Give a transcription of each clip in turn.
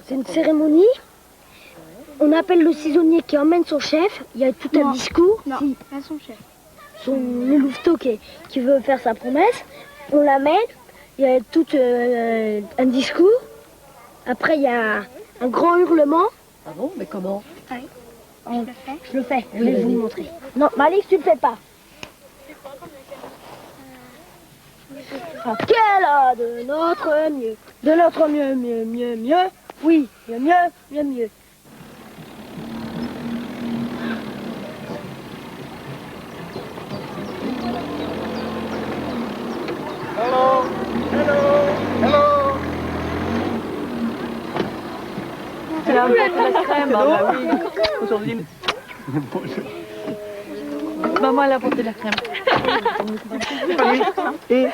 C'est une cérémonie. On appelle le saisonnier qui emmène son chef. Il y a tout un discours. Non, Si. pas son chef. Le louveteau qui veut faire sa promesse. On l'amène. Il y a tout un discours. Après, il y a un grand hurlement. Ah bon, mais comment? Je le fais. Je vais vous montrer. Non, Malik, tu le fais pas. Quel a de notre mieux, de notre mieux, mieux, mieux, mieux, oui, mieux, mieux, mieux, mieux. Hello, hello, hello. Elle a apporté la crème, hein, bah oui. Aujourd'hui. Maman, elle a apporté la crème. Et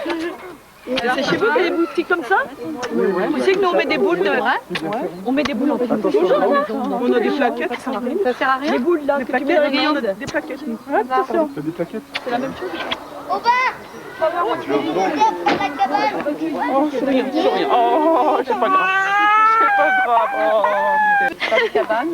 C'est chez vous qu'il y a des boutiques comme ça? Vous savez que nous on met des boules de... On met des boules en attention, on a des plaquettes, ça sert à rien. Ça sert à rien? Les boules là, des que tu mets dans les guirlandes. Des plaquettes. Attention. Des plaquettes. C'est la même chose? Oh, c'est rien, c'est rien. Oh, c'est pas grave. C'est pas grave. Oh. Pas de cabane.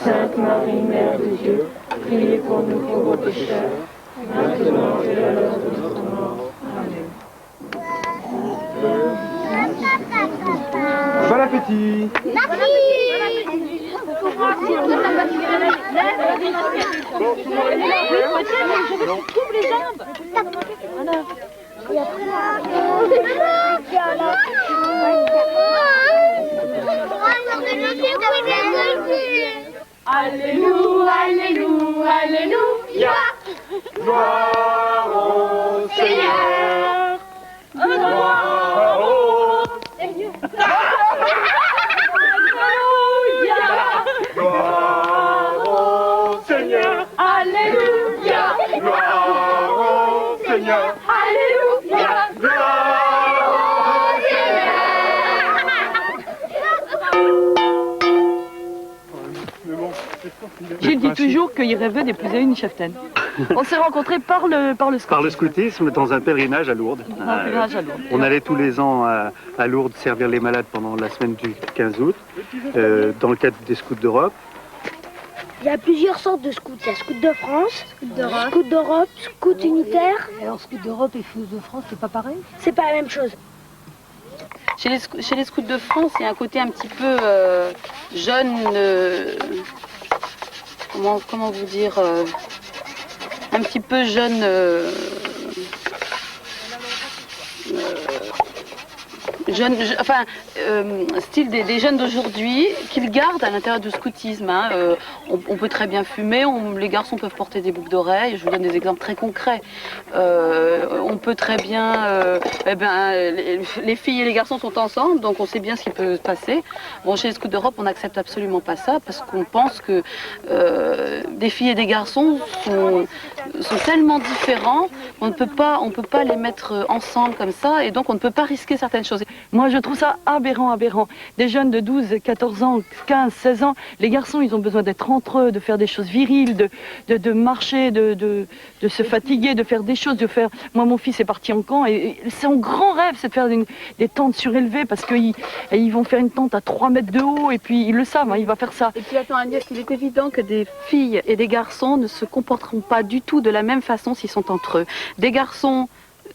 Sainte Marie, Mère de Dieu, priez pour nous pauvres pécheurs, maintenant et à l'heure de notre mort. Amen. Bon appétit. Coupe les jambes. Alléluia, Alléluia, Alléluia. Gloire au Seigneur. Gloire au Seigneur. Gloire au Seigneur. Alléluia. Gloire au Seigneur. Alléluia. Gilles dit toujours qu'il rêvait d'épouser une cheftaine. On s'est rencontrés par le scoutisme. Par le scoutisme, dans un pèlerinage à Lourdes. Un pèlerinage à Lourdes. On allait tous les ans à Lourdes servir les malades pendant la semaine du 15 août, dans le cadre des Scouts d'Europe. Il y a plusieurs sortes de scouts. Il y a Scouts de France, Scouts d'Europe, Scouts unitaires. Alors, Scouts d'Europe et Scouts de France, c'est pas pareil? C'est pas la même chose. Chez les Scouts de France, il y a un côté un petit peu jeune, comment vous dire, un petit peu jeune, style des jeunes d'aujourd'hui qu'ils gardent à l'intérieur du scoutisme. Hein. On peut très bien fumer, les garçons peuvent porter des boucles d'oreilles, je vous donne des exemples très concrets. On peut très bien, les filles et les garçons sont ensemble, donc on sait bien ce qui peut se passer. Bon, chez les Scouts d'Europe, on n'accepte absolument pas ça, parce qu'on pense que des filles et des garçons sont tellement différents, on ne peut pas les mettre ensemble comme ça, et donc on ne peut pas risquer certaines choses. Moi, je trouve ça aberrant, aberrant. Des jeunes de 12, 14 ans, 15, 16 ans, les garçons, ils ont besoin d'être entre eux, de faire des choses viriles, de marcher, de se fatiguer, de faire des choses, de faire... Moi, mon fils est parti en camp, et son grand rêve, c'est de faire des tentes surélevées, parce qu'ils vont faire une tente à 3 mètres de haut, et puis ils le savent, hein, il va faire ça. Et puis attends, Agnès, il est évident que des filles et des garçons ne se comporteront pas du tout de la même façon s'ils sont entre eux. Des garçons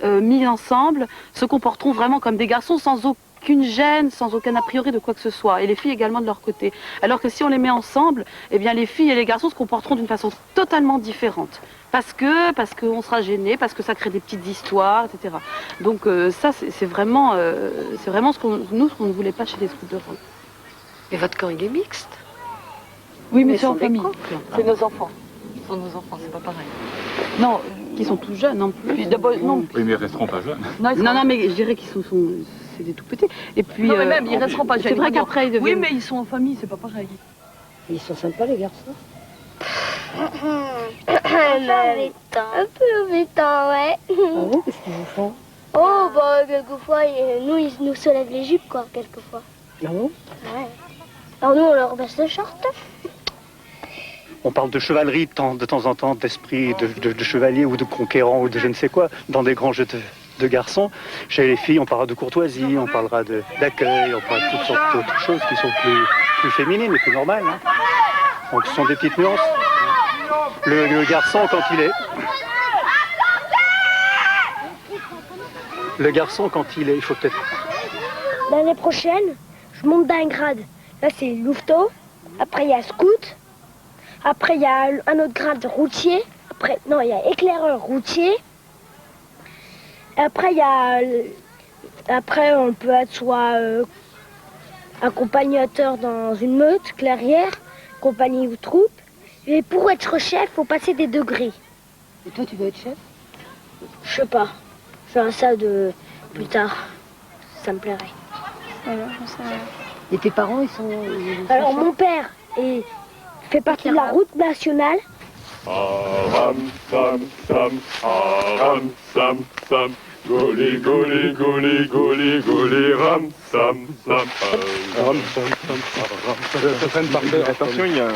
mis ensemble, se comporteront vraiment comme des garçons sans aucune gêne, sans aucun a priori de quoi que ce soit. Et les filles également de leur côté. Alors que si on les met ensemble, eh bien les filles et les garçons se comporteront d'une façon totalement différente. Parce qu'on sera gêné, parce que ça crée des petites histoires, etc. Donc ça, c'est vraiment ce qu'on ne voulait pas chez les Scouts d'Europe. Et votre camp, il est mixte? Oui, mais c'est en sont des famille. couples. C'est nos enfants. Ce sont nos enfants, c'est pas pareil. Non, Qui sont tout jeunes en plus. puis d'abord, non. Oui, mais ils resteront pas jeunes. Non, mais je dirais qu'ils c'est des tout petits. Et puis, Non, mais même, ils resteront pas jeunes. C'est vrai qu'après, ils deviennent... Oui, mais ils sont en famille, c'est pas pareil. Ils sont sympas, les garçons. Un peu embêtant, ouais. Ah bon, qu'est-ce qu'ils vous font? Oh, bah, quelquefois, ils nous soulèvent les jupes, quoi, quelquefois. Ah bon? Ouais. Alors nous, on leur baisse le short. On parle de chevalerie de temps en temps, d'esprit de chevalier ou de conquérant ou de je ne sais quoi, dans des grands jeux de garçons. Chez les filles, on parlera de courtoisie, on parlera d'accueil, on parlera de toutes sortes d'autres choses qui sont plus féminines et plus normales. Hein. Donc ce sont des petites nuances. Le garçon, quand il est... Le garçon, quand il est... Il faut peut-être... L'année prochaine, je monte d'un grade. Là, c'est louveteau. Après, il y a scout. Après, il y a un autre grade routier. Après, non, il y a éclaireur routier. Après, il y a... Après, on peut être soit accompagnateur dans une meute, clairière, compagnie ou troupe. Et pour être chef, il faut passer des degrés. Et toi, tu veux être chef? Je sais pas. Je ferai ça de plus tard. Ça me plairait. Et tes parents, ils sont Alors, chefs? mon père fait partie de la route nationale. Aram, sam, sam, aram, sam, sam. Goli, goli, goli, goli, goli, ram, sam, sam. Ram, sam, sam, ram. Ça traîne par terre. Attention, il y a...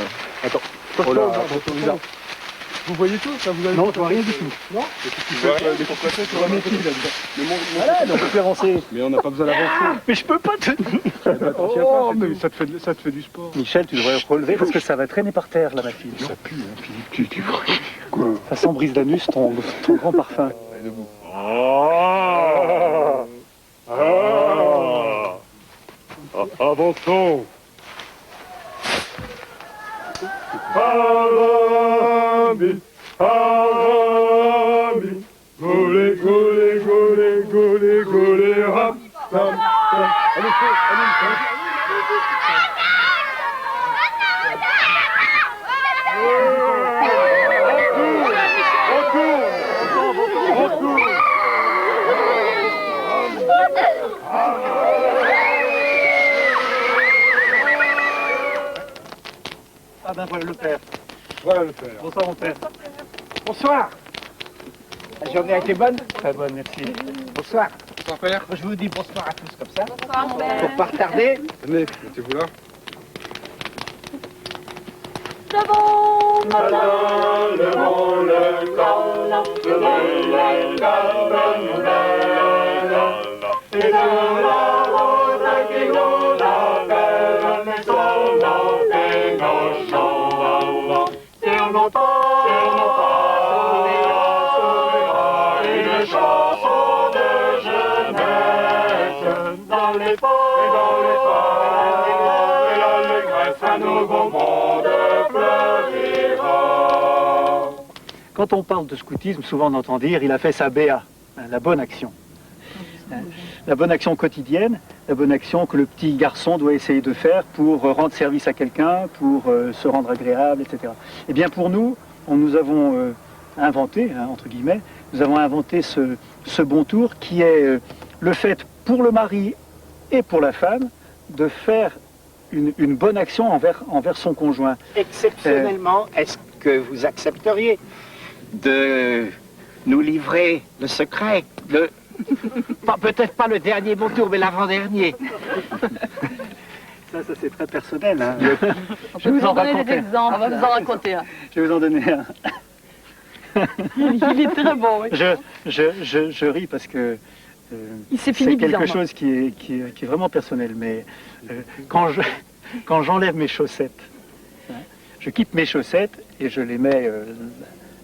Attends. Oh là, attention. Vous voyez tout ça, vous avez... Non, tu vois rien du tout. Non. Tu vois des compressions, tu vois mes pieds là-dedans. Voilà, on peut plus avancer. Mais on n'a pas besoin d'avancer. Mais je peux pas te... Oh, mais ça te fait du sport. Michel, tu devrais relever parce que ça va traîner par terre, là, ma fille. Ça pue, hein, Philippe, tu quoi? Ça sent brise d'anus, ton grand parfum. Avançons. Arami, arami, golé, golé, golé, golé, golé, ram, sam, sam. Allez, Ah ben voilà le père. voilà le père. Bonsoir mon père. Bonsoir. La journée a été bonne? Très bonne, merci. Bonsoir. Bonsoir père. Je vous dis bonsoir à tous comme ça. Bonsoir, mon père. Pour pas retarder. Venez, mettez-vous là. Quand on parle de scoutisme, souvent on entend dire il a fait sa BA, hein, la bonne action. Hein, la bonne action quotidienne, la bonne action que le petit garçon doit essayer de faire pour rendre service à quelqu'un, pour se rendre agréable, etc. Eh bien pour nous, nous avons inventé, hein, entre guillemets, nous avons inventé ce bon tour qui est le fait pour le mari et pour la femme de faire une bonne action envers son conjoint. Exceptionnellement, est-ce que vous accepteriez de nous livrer le secret de... Peut-être pas le dernier bon tour, mais l'avant-dernier. Ça c'est très personnel. Hein. Je vais vous en donner des exemples. On va vous en raconter un. Je vais vous en donner un. Il est très bon, oui. Je ris parce que C'est quelque chose qui est vraiment personnel. Mais quand j'enlève mes chaussettes, hein, je quitte mes chaussettes et je les mets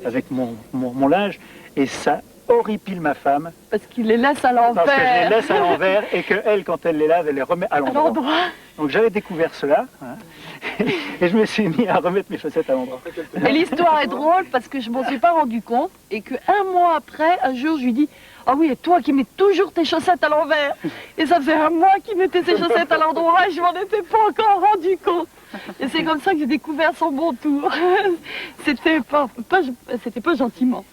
avec mon linge, et ça horripile ma femme, Parce qu'il les laisse à parce que je les l'envers. laisse à l'envers et qu'elle, quand elle les lave, elle les remet à À l'endroit. l'endroit. Donc j'avais découvert cela, hein, et je me suis mis à remettre mes chaussettes à l'endroit. Et l'histoire est drôle parce que je m'en suis pas rendu compte et que 1 mois après, un jour, je lui dis « Ah oui, et toi qui mets toujours tes chaussettes à l'envers !» Et ça faisait 1 mois qu'il mettait ses chaussettes à l'endroit et je m'en étais pas encore rendu compte. Et c'est comme ça que j'ai découvert son bon tour. C'était pas gentiment.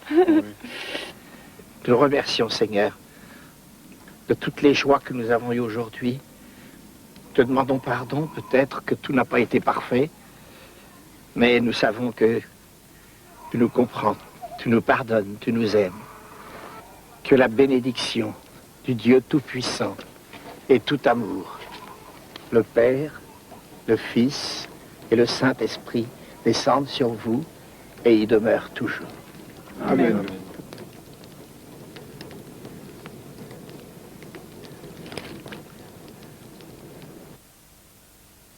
Nous remercions, Seigneur, de toutes les joies que nous avons eues aujourd'hui. Te demandons pardon, peut-être que tout n'a pas été parfait, mais nous savons que tu nous comprends, tu nous pardonnes, tu nous aimes. Que la bénédiction du Dieu Tout-Puissant et tout amour, le Père, le Fils et le Saint-Esprit descendent sur vous et y demeurent toujours. Amen.